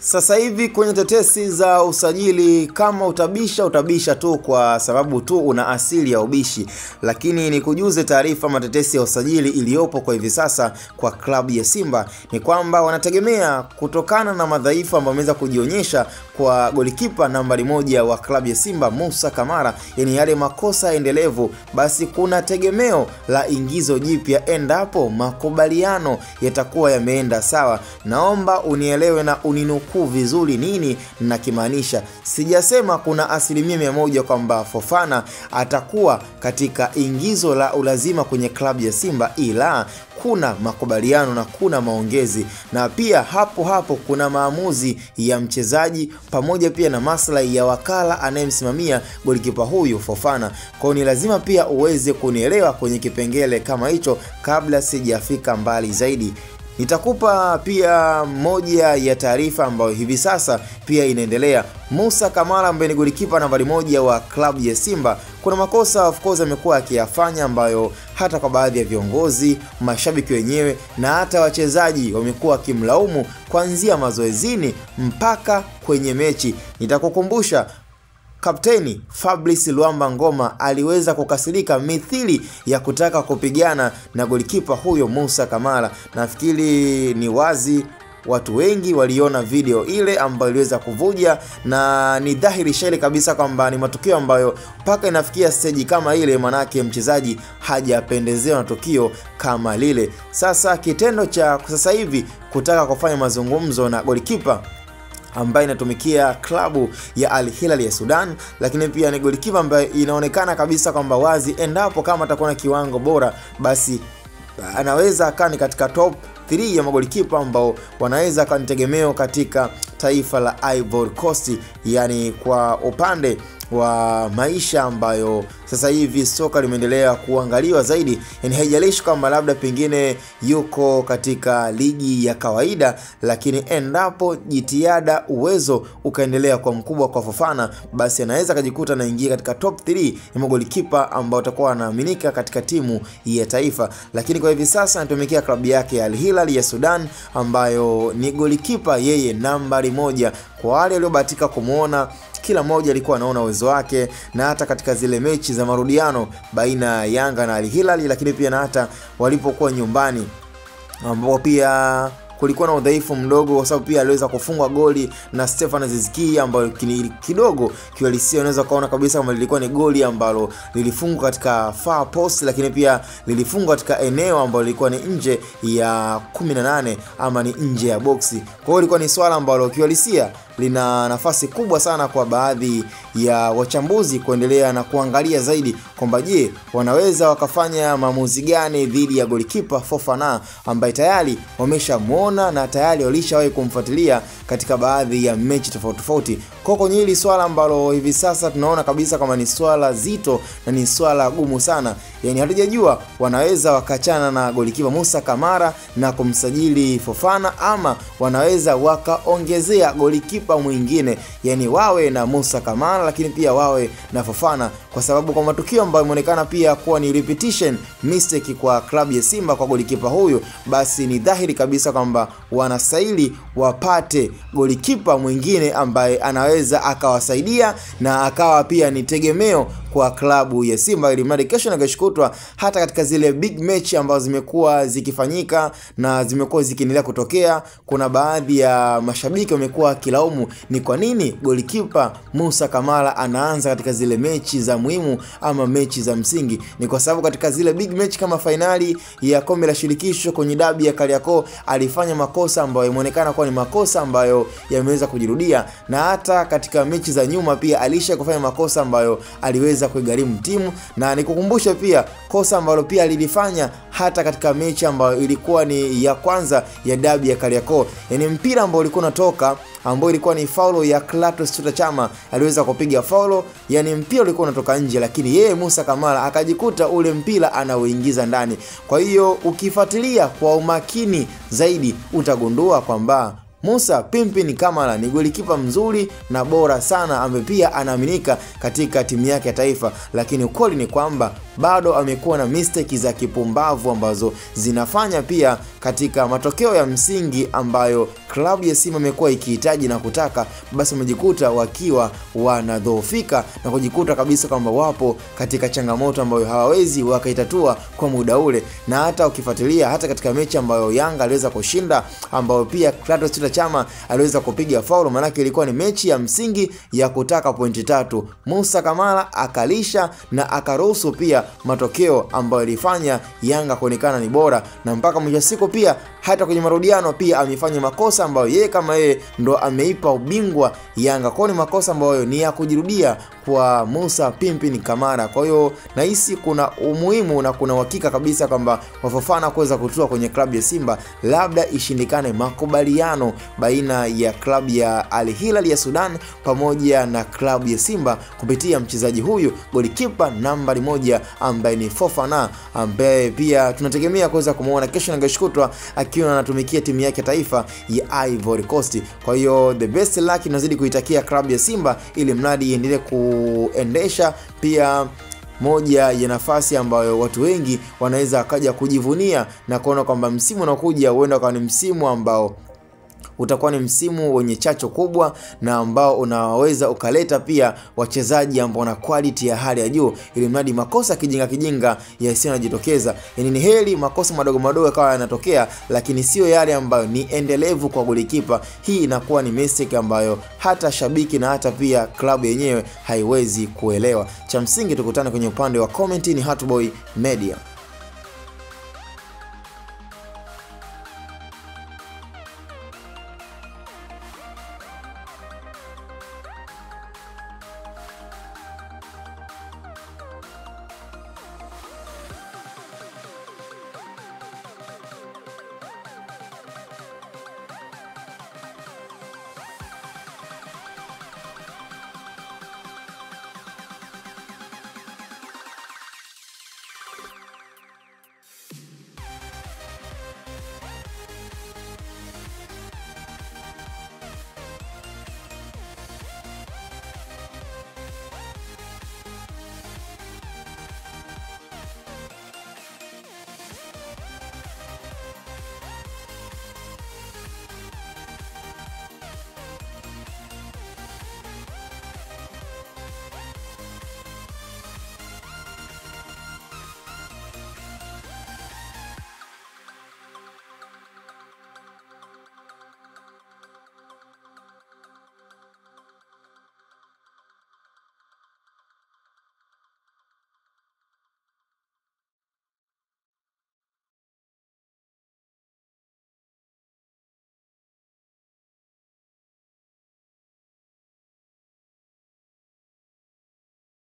Sasa hivi kwenye tetesi za usajili, kama utabisha tu kwa sababu tu una asili ya ubishi, lakini ni kujuze taarifa matetesi ya usajili iliyopo kwa hivi sasa kwa klabu ya Simba ni kwamba wanategemea, kutokana na madhaifu ambayo wameweza kujionyesha kwa golikipa nambari 1 wa klabu ya Simba Musa Kamara, yani yale makosa endelevu, basi kuna tegemeo la ingizo jipya endapo makubaliano yatakuwa yameenda sawa. Naomba unielewe na uninukuu vizuri nini na kimaanisha. Sijasema kuna 100% kwamba Fofana atakuwa katika ingizo la ulazima kwenye klabu ya Simba, ila kuna makubaliano na kuna maongezi, na pia hapo kuna maamuzi ya mchezaji pamoja pia na maslahi ya wakala anayemsimamia golikipa huyu Fofana. Kwa ni lazima pia uweze kunielewa kwenye kipengele kama hicho kabla sijafika mbali zaidi. Nitakupa pia moja ya taarifa ambayo hivi sasa pia inaendelea. Musa Kamara ambaye ni golikipa nambari 1 wa klabu ya Simba, kuna makosa of course amekuwa akiyafanya ambayo hata kwa baadhi ya viongozi, mashabiki wenyewe na hata wachezaji wamekuwa wakimlaumu kuanzia mazoezini mpaka kwenye mechi. Nitakukumbusha Kapteni Fabrice Luamba Ngoma aliweza kukasirika mithili ya kutaka kupigana na golikipa huyo Musa Kamara. Nafikiri ni wazi watu wengi waliona video ile ambayo iliweza kuvuja, na ni dhahiri shahiri kabisa kwamba ni matukio ambayo mpaka inafikia stage kama ile, manake mchezaji hajapendezewa na tukio kama lile. Sasa kitendo cha sasa hivi kutaka kufanya mazungumzo na golikipa ambaye inatumikia klabu ya Al Hilal ya Sudan, lakini pia ni golikipa ambaye inaonekana kabisa kwamba wazi endapo kama atakuwa na kiwango bora, basi anaweza akani katika top 3 ya magolikipa ambao wanaweza kanitegemeo katika taifa la Ivory Coast, yani kwa upande wa maisha ambayo sasa hivi soka limeendelea kuangaliwa zaidi. Yani haijalishi kwamba labda pengine yuko katika ligi ya kawaida, lakini endapo jitihada, uwezo ukaendelea kwa mkubwa kwa Fofana, basi anaweza kujikuta anaingia katika top 3 ya magolikipa ambao watakuwa wanaaminika katika timu ya taifa. Lakini kwa hivi sasa anatumikia klabu yake ya Al Hilal ya Sudan, ambayo ni golikipa yeye nambari 1. Kwa wale waliobahatika kumuona, kila mmoja alikuwa anaona uwezo wake, na hata katika zile mechi za marudiano baina ya Yanga na Al Hilal, lakini pia na hata walipokuwa nyumbani ambapo pia kulikuwa na udhaifu mdogo, kwa sababu pia aliweza kufungwa goli na Stefan Aziz Ki ambalo kidogo kiwalisia unaweza kaona kabisa kama lilikuwa ni goli ambalo lilifungwa katika far post, lakini pia lilifungwa katika eneo ambalo lilikuwa ni nje ya 18 ama ni nje ya boksi. Kwa hiyo ilikuwa ni swala ambalo kiwalisia lina nafasi kubwa sana kwa baadhi ya wachambuzi kuendelea na kuangalia zaidi kwamba je, wanaweza wakafanya maamuzi gani dhidi ya golikipa Fofana ambaye tayari wameshamuona na tayari walishawahi kumfuatilia katika baadhi ya mechi tofauti. Kwa kwenye hili swala ambalo hivi sasa tunaona kabisa kama ni swala zito na ni swala gumu sana, yani hatujajua wanaweza wakachana na golikipa Musa Kamara na kumsajili Fofana, ama wanaweza wakaongezea golikipa mwingine, yani wawe na Musa Kamara lakini pia wawe na Fofana, kwa sababu kwa matukio ambayo imeonekana pia kuwa ni repetition mistake kwa klabu ya Simba kwa golikipa huyu, basi ni dhahiri kabisa kwamba wanastahili wapate golikipa mwingine ambaye anaweza akawasaidia na akawa pia ni tegemeo kwa klabu ya Simba, ili mradi kesho na keshokutwa hata katika zile big match ambazo zimekuwa zikifanyika na zimekuwa zikiendelea kutokea, kuna baadhi ya mashabiki wamekuwa kilaumu ni kwa nini golikipa Musa Kamara anaanza katika zile mechi za muhimu ama mechi za msingi. Ni kwa sababu katika zile big match kama finali ya kombe la shirikisho kwenye dabi ya Kariakoo alifanya makosa ambayo yameonekana kuwa ni makosa ambayo yameweza kujirudia, na hata katika mechi za nyuma pia alisha kufanya makosa ambayo aliweza kuigharimu timu. Na nikukumbusha pia kosa ambalo pia alilifanya hata katika mechi ambayo ilikuwa ni ya kwanza ya dabi ya Kariakoo, yani mpira ambao ulikuwa unatoka ambao ilikuwa ni faulo ya Clatous Chota Chama, aliweza kupiga faulo, yani mpira ulikuwa unatoka nje, lakini yeye Musa Kamara akajikuta ule mpira anauingiza ndani. Kwa hiyo ukifuatilia kwa umakini zaidi utagundua kwamba Musa Pimpin Kamara ni golikipa mzuri na bora sana ambaye pia anaaminika katika timu yake ya taifa, lakini ukweli ni kwamba bado amekuwa na mistake za kipumbavu ambazo zinafanya pia katika matokeo ya msingi ambayo klabu ya Simba imekuwa ikihitaji na kutaka, basi wamejikuta wakiwa wanadhoofika na kujikuta kabisa kwamba wapo katika changamoto ambayo hawawezi wakaitatua kwa muda ule. Na hata ukifuatilia hata katika mechi ambayo Yanga aliweza kushinda, ambayo pia Clatous Chota Chama aliweza kupiga faulu, maana ilikuwa ni mechi ya msingi ya kutaka pointi 3, Musa Kamara akalisha na akaruhusu pia matokeo ambayo ilifanya Yanga kuonekana ni bora, na mpaka mwisho siku pia hata kwenye marudiano pia amefanya makosa ambayo yeye kama yeye ndo ameipa ubingwa Yanga. Kwa ni makosa ambayo ni ya kujirudia kwa Musa Pimpin Kamara. Kwa hiyo nahisi kuna umuhimu na kuna uhakika kabisa kwamba Wafofana kuweza kutua kwenye klabu ya Simba, labda ishindikane makubaliano baina ya klabu ya Al Hilal ya Sudan pamoja na klabu ya Simba kupitia mchezaji huyu golikipa nambari 1 ambaye ni Fofana, ambaye pia tunategemea kuweza kumuona kesho na kesho kutwa akiwa anatumikia timu yake taifa ya Ivory Coast. Kwa hiyo the best luck tunazidi kuitakia klabu ya Simba ili mradi iendelee kuendesha pia moja ya nafasi ambayo watu wengi wanaweza akaja kujivunia na kuona kwamba msimu unaokuja huenda kwa ni msimu ambao utakuwa ni msimu wenye chacho kubwa na ambao unaweza ukaleta pia wachezaji ambao na quality ya hali ya juu, ili mradi makosa kijinga yasiyo yanajitokeza. Yani ni heri makosa madogo madogo kawa yanatokea, lakini sio yale ambayo ni endelevu kwa golikipa. Hii inakuwa ni mistake ambayo hata shabiki na hata pia klabu yenyewe haiwezi kuelewa. Cha msingi tukutane kwenye upande wa comment. Ni Hatboy Media.